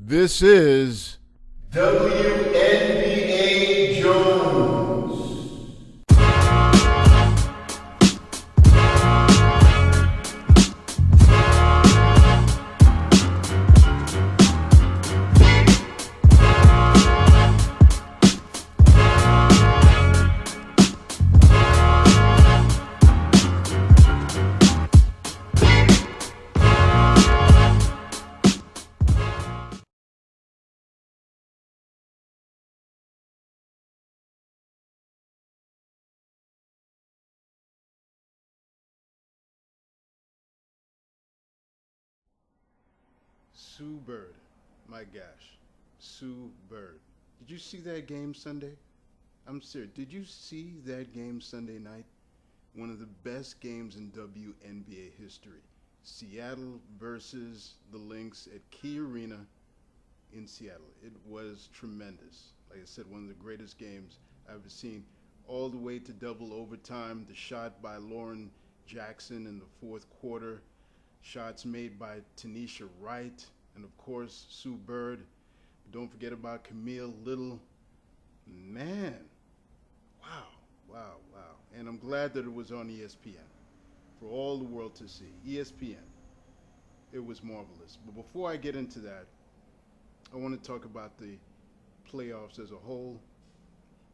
This is WNBA Jones. Sue Bird. My gosh. Sue Bird. Did you see that game Sunday? I'm serious. Did you see that game Sunday night? One of the best games in WNBA history. Seattle versus the Lynx at Key Arena in Seattle. It was tremendous. Like I said, one of the greatest games I've ever seen. All the way to double overtime. The shot by Lauren Jackson in the fourth quarter. Shots made by Tanisha Wright. And of course, Sue Bird. Don't forget about Camille Little. Man. Wow. And I'm glad that it was on ESPN for all the world to see. ESPN. It was marvelous. But before I get into that, I want to talk about the playoffs as a whole.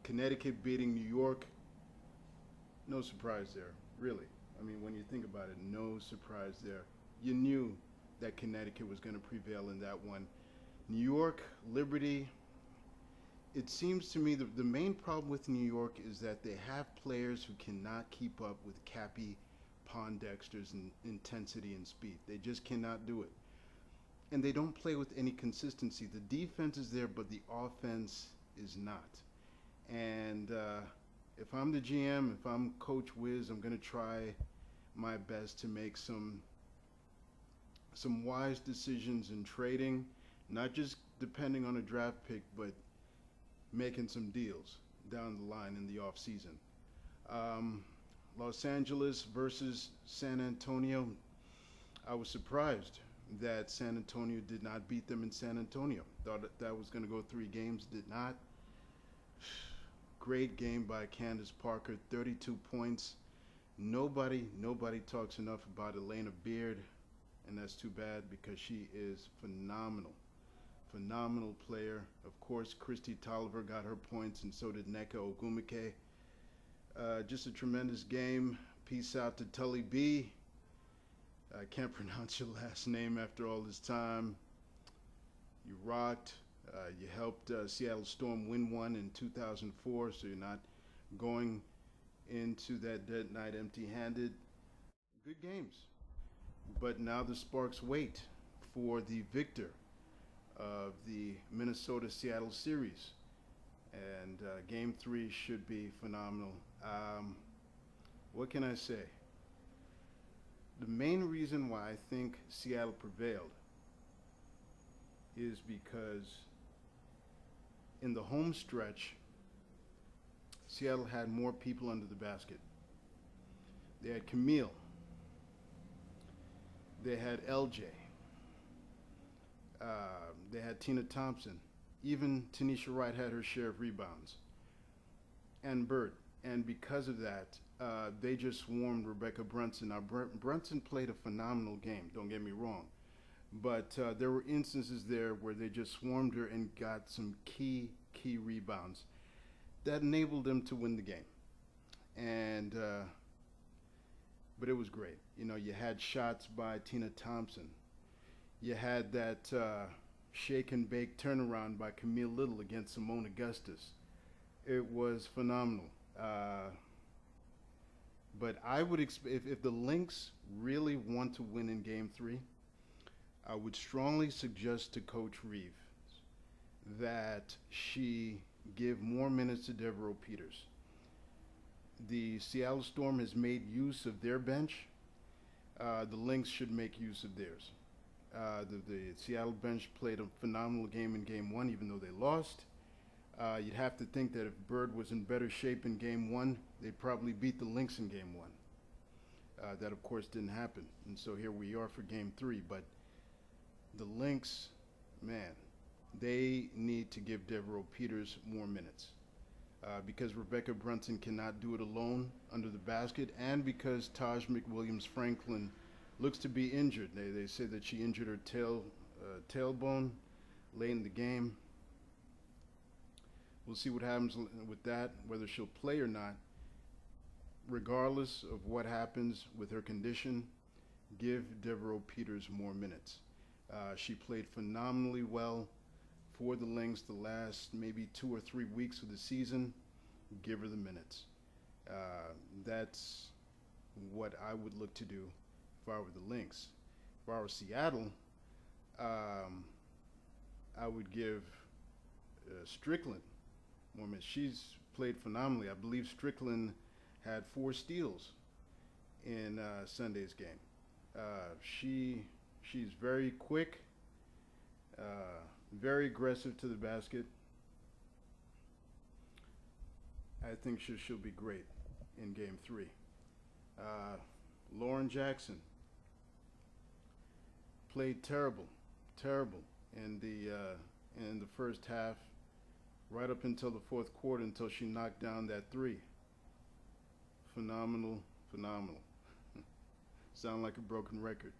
Connecticut beating New York. No surprise there, really. I mean, when you think about it, no surprise there. You knew that Connecticut was going to prevail in that one. New York, Liberty, it seems to me the main problem with New York is that they have players who cannot keep up with Cappy Pondexter's intensity and speed. They just cannot do it. And they don't play with any consistency. The defense is there, but the offense is not. And if I'm the GM, if I'm Coach Wiz, I'm going to try my best to make some wise decisions in trading, not just depending on a draft pick, but making some deals down the line in the off season. Los Angeles versus San Antonio. I was surprised that San Antonio did not beat them in San Antonio. Thought that was going to go 3 games, did not. Great game by Candace Parker, 32 points. Nobody talks enough about Elena Beard, and that's too bad because she is phenomenal player. Of course, Christy Tolliver got her points, and so did Nneka Ogwumike. Just a tremendous game. Peace out to Tully B. I can't pronounce your last name after all this time. You rocked. You helped Seattle Storm win one in 2004, so you're not going into that dead night empty-handed. Good games. But now the Sparks wait for the victor of the Minnesota-Seattle series. And Game 3 should be phenomenal. What can I say? The main reason why I think Seattle prevailed is because in the home stretch, Seattle had more people under the basket. They had Camille. They had LJ. They had Tina Thompson. Even Tanisha Wright had her share of rebounds. And Bird. And because of that, they just swarmed Rebecca Brunson. Now, Brunson played a phenomenal game, don't get me wrong. But there were instances there where they just swarmed her and got some key rebounds that enabled them to win the game. And but it was great. You know, you had shots by Tina Thompson. You had that shake and bake turnaround by Camille Little against Simone Augustus. It was phenomenal. But I would if the Lynx really want to win in Game 3, I would strongly suggest to Coach Reeve that she give more minutes to Devereaux Peters. The Seattle Storm has made use of their bench. The Lynx should make use of theirs. The Seattle bench played a phenomenal game in Game 1, even though they lost. You'd have to think that if Bird was in better shape in Game 1, they'd probably beat the Lynx in Game 1. That, of course, didn't happen. And so here we are for Game 3. But the Lynx, man, They need to give Devereaux Peters more minutes. Because Rebecca Brunson cannot do it alone under the basket, and because Taj McWilliams Franklin looks to be injured. They say that she injured her tailbone late in the game. We'll see what happens with that, whether she'll play or not. Regardless of what happens with her condition, give Devereaux Peters more minutes. She played phenomenally well for the Lynx the last maybe 2 or 3 weeks of the season. Give her the minutes. That's what I would look to do if I were the Lynx. If I were Seattle, I would give Strickland more minutes. She's played phenomenally. I believe Strickland had 4 steals in Sunday's game. She's very quick, very aggressive to the basket. I think she'll be great in Game 3. Lauren Jackson played terrible in the first half, right up until the fourth quarter, until she knocked down that 3. Phenomenal. Sound like a broken record,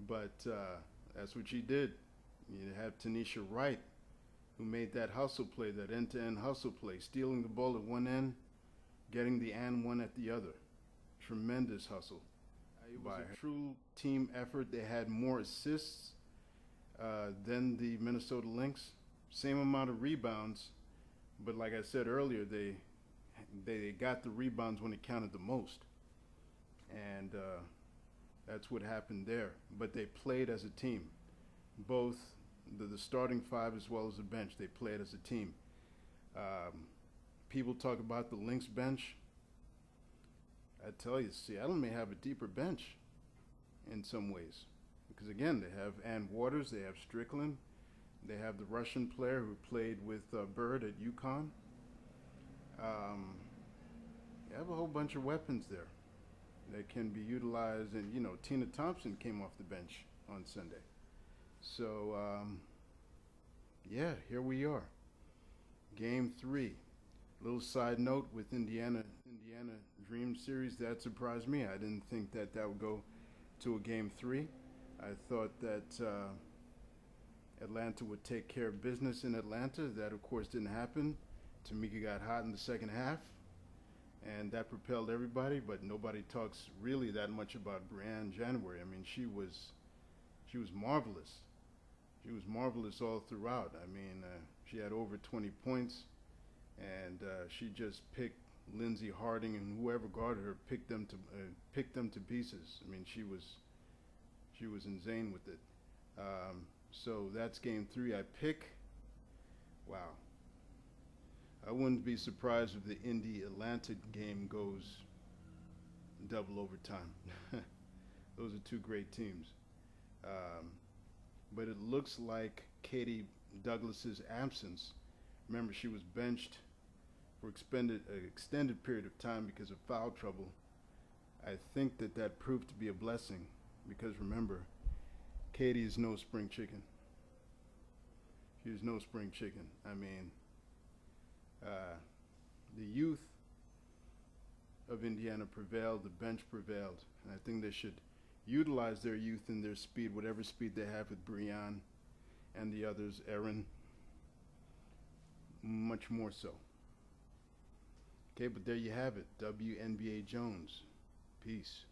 but that's what she did. You have Tanisha Wright, who made that hustle play, that end-to-end hustle play, stealing the ball at one end, getting the and one at the other. Tremendous hustle. It was a true team effort. They had more assists than the Minnesota Lynx. Same amount of rebounds, but like I said earlier, they got the rebounds when it counted the most. And that's what happened there. But they played as a team. Both the starting 5 as well as the bench, they played as a team. People talk about the Lynx bench. I tell you, Seattle may have a deeper bench in some ways. Because again, they have Ann Waters, they have Strickland, they have the Russian player who played with Bird at UConn. You have a whole bunch of weapons there that can be utilized, and Tina Thompson came off the bench on Sunday. So yeah, here we are, Game 3. Little side note with Indiana Dream Series, that surprised me. I didn't think that would go to a Game 3. I thought that Atlanta would take care of business in Atlanta. That of course didn't happen. Tamika got hot in the second half, and that propelled everybody, but nobody talks really that much about Brianne January. I mean, she was marvelous. She was marvelous all throughout. I mean, she had over 20 points, and she just picked Lindsey Harding and whoever guarded her, picked them to pieces. I mean, she was insane with it. So that's Game 3. I pick. Wow. I wouldn't be surprised if the Indy-Atlanta game goes double overtime. Those are 2 great teams. But it looks like Katie Douglas's absence. Remember, she was benched for an extended period of time because of foul trouble. I think that proved to be a blessing because remember, Katie is no spring chicken. She is no spring chicken. I mean, the youth of Indiana prevailed, the bench prevailed, and I think they should utilize their youth and their speed, whatever speed they have with Brianne and the others, Erin, much more so. Okay, but there you have it, WNBA Jones. Peace.